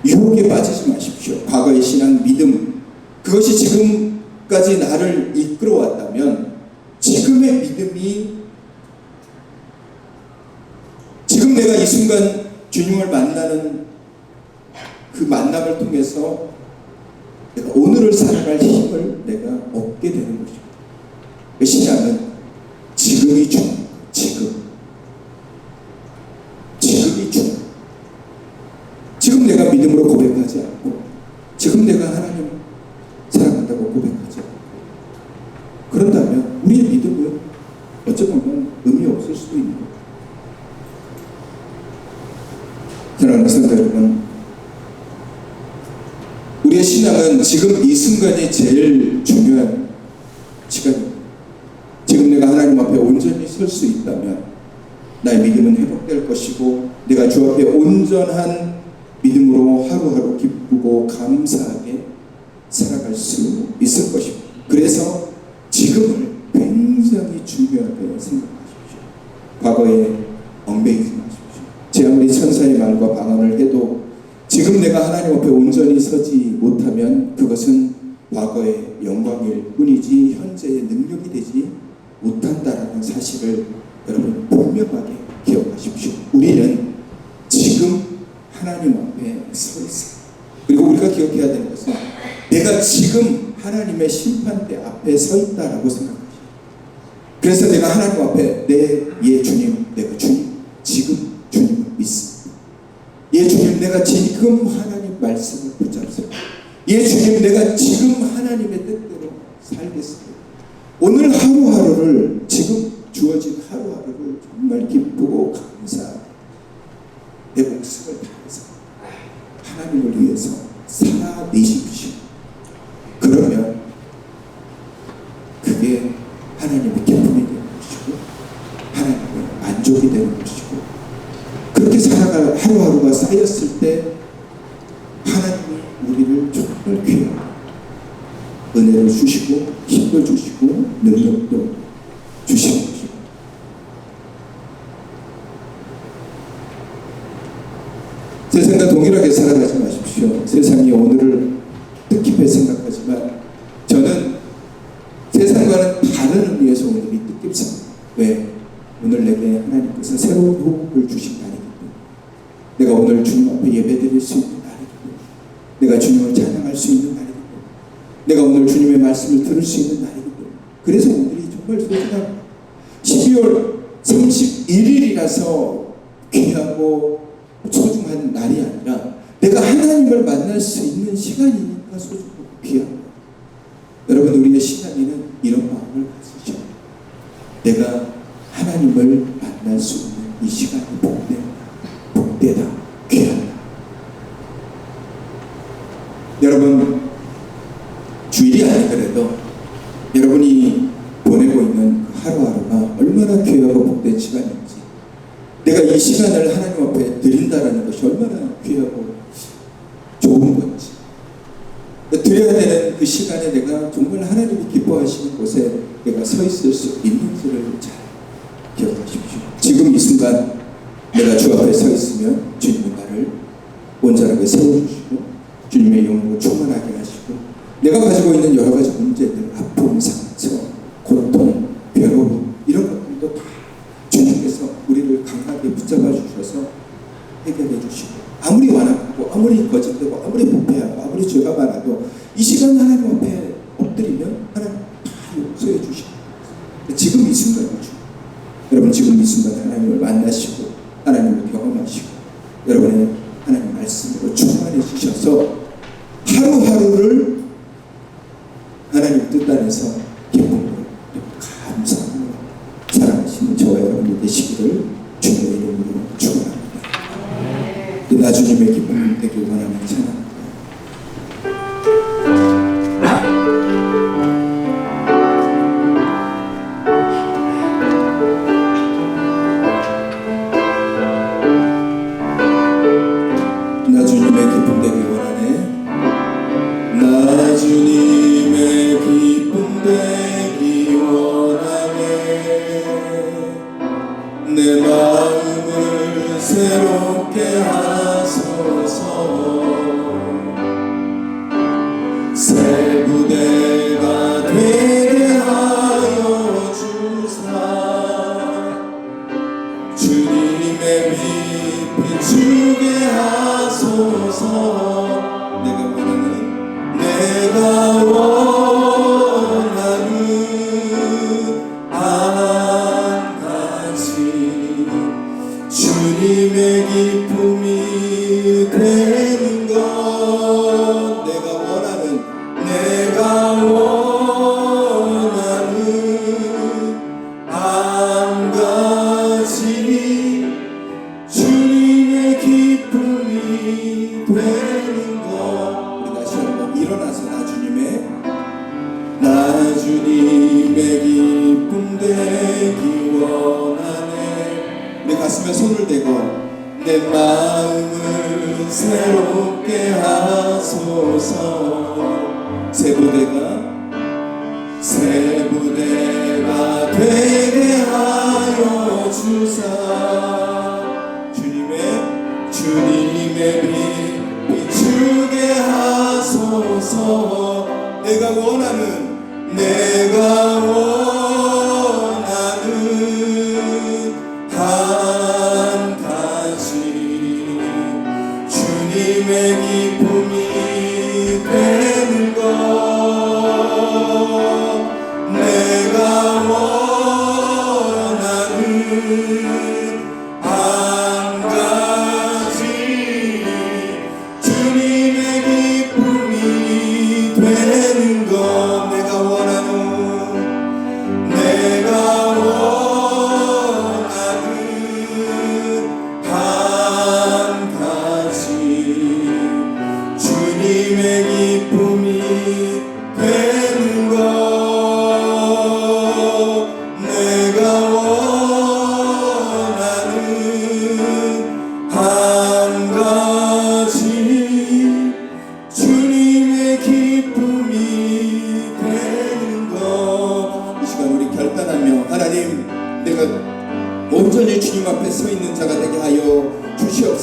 S1: 유혹에 빠지지 마십시오. 과거의 신앙 믿음 그것이 지금까지 나를 이끌어왔다면 지금의 믿음이 지금 내가 이 순간 주님을 만나는 그 만남을 통해서 내가 오늘을 살아갈 힘을 내가 얻게 되는 것입니다. 그 신앙은 지금이 중요해요. 지금 내가 믿음으로 고백하지 않고 지금 내가 하나님 사랑한다고 고백하지 않고 그런다면 우리의 믿음은 어쩌면 의미 없을 수도 있는 거예요. 사랑하는 성도 여러분, 우리의 신앙은 지금 이 순간이 제일 중요한 시간입니다. 지금 내가 하나님 앞에 온전히 설 수 있다면 나의 믿음은 회복될 것이고 내가 주 앞에 온전한 믿음으로 하루하루 기쁘고 감사하게 살아갈 수 있을 것입니다. 그래서 지금을 굉장히 중요하게 생각하십시오. 과거에 얽매이지 마십시오. 제 아무리 천사의 말과 방언을 해도 지금 내가 하나님 앞에 온전히 서지 못하면 그것은 과거의 영광일 뿐이지 현재의 능력이 되지 못한다라는 사실을 여러분 분명하게 기억하십시오. 우리는 지금 하나님 앞에 서 있어요. 그리고 우리가 기억해야 되는 것은 내가 지금 하나님의 심판대 앞에 서 있다라고 생각하시오. 그래서 내가 하나님 앞에 주님, 내가 주님, 지금 주님을 믿습니다. 주님, 내가 지금 하나님 말씀을 붙잡습니다. 주님, 내가 지금 하나님의 뜻대로 살겠습니다. 오늘 하루하루를 지금 주어진 하루하루를 정말 기쁘고 감사하게 내 목숨을 다해서 그렇게 살아갈 하루하루가 쌓였을 때 하나님이 우리를 정말 귀하게 은혜를 주시고 힘을 주시고 능력도 주시는 것입니다. 세상과 동일하게 살아가지 마십시오. 세상이 오늘을 뜻깊게 생각하지만 저는 세상과는 다른 의미에서 오늘이 뜻깊습니다. 왜? 오늘 내게 하나님께서 새로운 호흡을 주신 날이기 때문에, 내가 오늘 주님 앞에 예배드릴 수 있는 날이기 때문에, 내가 주님을 찬양할 수 있는 날이기 때문에, 내가 오늘 주님의 말씀을 들을 수 있는 날이기 때문에, 그래서 오늘이 정말 소중합니다. 12월 31일이라서 귀하고 소중한 날이 아니라 내가 하나님을 만날 수 있는 시간이니까 소중하고 귀합니다. 여러분, 우리의 신앙인은 이런 마음을 가지죠. 내가 하나님을 만날 수 있는 이 시간이 복되다, 귀하다. 여러분, 주일이 아니더라도 여러분이 보내고 있는 하루하루가 얼마나 귀하고 복된 시간인지, 내가 이 시간을 하나님 앞에 드린다라는 것이 얼마나 귀하고 좋은 건지, 드려야 되는 그 시간에 내가 정말 하나님이 기뻐하시는 곳에 내가 서 있을 수 있는지를 잘 기억하십시오. 지금 이 순간 내가 주 앞에 서 있으면 주님은 나를 온전하게 세워주시고 주님의 영으로 충만하게 하시고, 내가 가지고 있는 여러 가지 문제들, 아픔, 상처, 고통, 괴로움, 이런 것들도 다 주님께서 우리를 강하게 붙잡아 주셔서 해결해 주시고, 아무리 완악하고 아무리 거짓되고 아무리 부패하고 아무리 죄가 많아도 이 시간 하나님 앞에 엎드리면 하나님 다 용서해 주시고, 지금 이 순간이죠. 여러분, 지금 이 순간 하나님을 만나시고 하나님을 경험하시고 여러분의 하나님 말씀으로 충만해지셔서 하루하루를 하나님 뜻 안에서 기쁨으로 감사함으로 살아가시는 저와 여러분이 되시기를 주님의 이름으로 축원합니다. 나주님의 기쁨이 되길 원하는 찬양입니다. 나주님의 기쁨 되길 원하네. 나주님의 기쁨 되길 원하네. 내 마음을 새롭게 하소서. 새 부대가 되게 하여 주사. 주님의 빛 비추게 하소서. 내가 원하는 한 가지 주님의 기쁨이 되는 것. 내가 원하는 한 가지 주님의 기쁨이 되는 것. 우리 다시 한번 일어나서 나주님의 기쁨 되기 원하네. 내 가슴에 손을 대고 내 마음을 새롭게 하소서. 새 부대가 되게 하여 주사. 주님의 빛 비추게 하소서. 내가 원하는 한 가지 주님의 기쁨이 되는 것. 내가 원하는 한 가지 주님의 기쁨이 되는 것. 내가 원하는 한 가지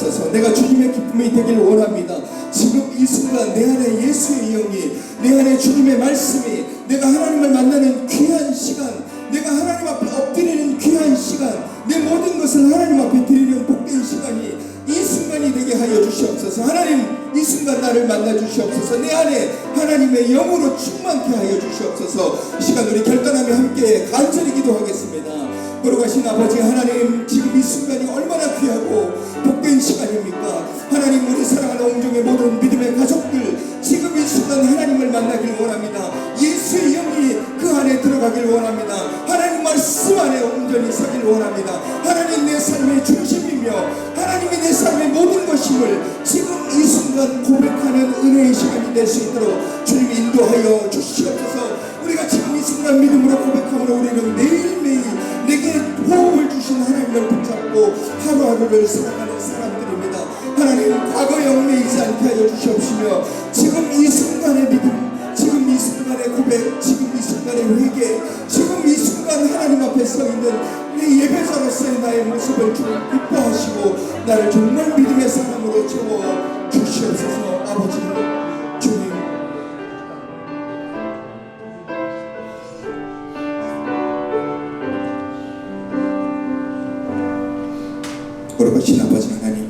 S1: 주시옵소서. 내가 주님의 기쁨이 되길 원합니다. 지금 이 순간 내 안에 예수의 영이, 내 안에 주님의 말씀이, 내가 하나님을 만나는 귀한 시간, 내가 하나님 앞에 엎드리는 귀한 시간, 내 모든 것을 하나님 앞에 드리는 복된 시간이 이 순간이 되게 하여 주시옵소서. 하나님, 이 순간 나를 만나 주시옵소서. 내 안에 하나님의 영으로 충만케 하여 주시옵소서. 이 시간 우리 결단하며 함께 간절히 기도하겠습니다. 걸어가신 아버지 하나님, 지금 이 순간이 얼마나 귀하고 복된 시간입니까? 하나님, 우리 사랑하는 옹종의 모든 믿음의 가족들, 지금 이 순간 하나님을 만나길 원합니다. 예수의 영이 그 안에 들어가길 원합니다. 하나님 말씀 안에 온전히 서길 원합니다. 하나님, 내 삶의 중심이며 하나님이 내 삶의 모든 것임을 지금 이 순간 고백하는 은혜의 시간이 될 수 있도록 주님 인도하여 주시옵소서. 우리가 지금 이 순간 믿음으로 고백함으로 우리는 매일매일 내게 호흡을 주신 하나님을 붙잡고 하루하루를 살아가는 사람들입니다. 하나님, 과거에 얽매이지 않게 하여 주시옵시며 지금 이 순간의 믿음, 지금 이 순간의 고백, 지금 이 순간의 회개, 지금 이 순간 하나님 앞에 서 있는 내 예배자로서의 나의 모습을 주님 기뻐하시고 나를 정말 믿음의 사람으로 채워 주시옵소서. 아버지 주님, 걸어가신 아버지 하나님,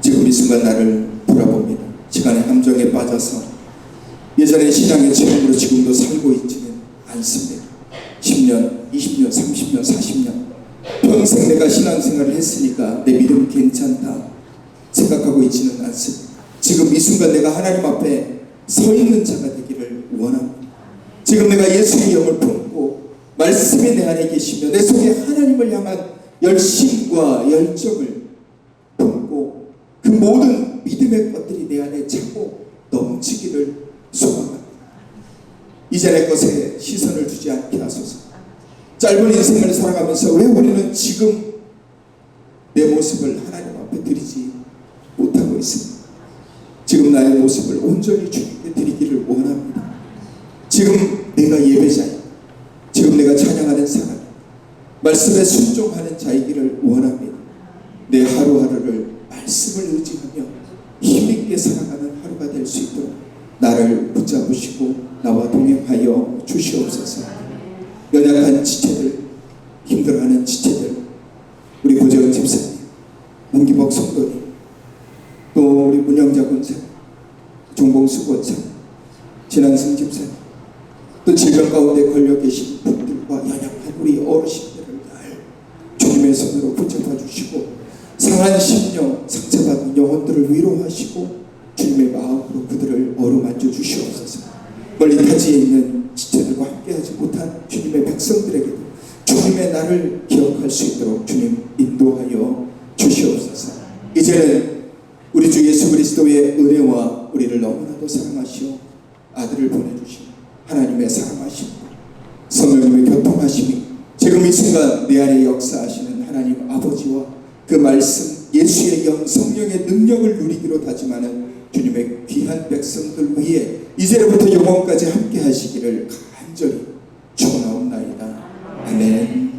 S1: 지금 이 순간 나를 돌아봅니다. 시간의 함정에 빠져서 예전의 신앙의 체험으로 지금도 살고 있지는 않습니다. 10년, 20년, 30년, 40년 평생 내가 신앙생활을 했으니까 내 믿음 괜찮다 생각하고 있지는 않습니다. 지금 이 순간 내가 하나님 앞에 서 있는 자가 되기를 원합니다. 지금 내가 예수의 영을 품고 말씀이 내 안에 계시며 내 속에 하나님을 향한 열심과 열정을 품고 그 모든 믿음의 것들이 내 안에 차고 넘치기를 소망합니다. 이제 내 것에 시선을 두지 않게 하소서. 짧은 인생을 살아가면서 왜 우리는 지금 내 모습을 하나님 앞에 드리지 못하고 있습니다. 지금 나의 모습을 온전히 주님께 드리기를 원합니다. 지금 내가 예배자입니다. 지금 내가 찬양하는 사람, 말씀에 순종하는 자이기를 원합니다. 내 하루하루를 말씀을 의지하며 힘있게 살아가는 하루가 될 수 있도록 나를 붙잡으시고 나와 동행하여 주시옵소서. 연약한 지체들, 힘들어하는 지체들, 우리 고재원 집사님, 문기복 성도님, 또 우리 문영자 권사, 종봉수 권사, 진한승 집사님, 또 질병 가운데 걸려 계신 분들과 연약한 우리 어르신들을 날 주님의 손으로 붙잡아 주시고 상한 심령, 상처받은 영혼들을 위로하시고 주님의 마음으로 그들을 어루만져 주시옵소서. 멀리 타지에 있는 지체들과 함께하지 못한 주님의 백성들에게도 주님의 나를 기억할 수 있도록 주님 인도하여 주시옵소서. 이제는 우리 주 예수 그리스도의 은혜와 우리를 너무나도 사랑하시오 아들을 보내주신 하나님의 사랑하심과 성령님의 교통하심이 지금 이 순간 내 안에 역사하시는 하나님 아버지와 그 말씀 예수의 영 성령의 능력을 누리기로 다짐하는 주님의 귀한 백성들 위에 이제부터 영원까지 함께 하시기를 간절히 축원하옵나이다. 아멘.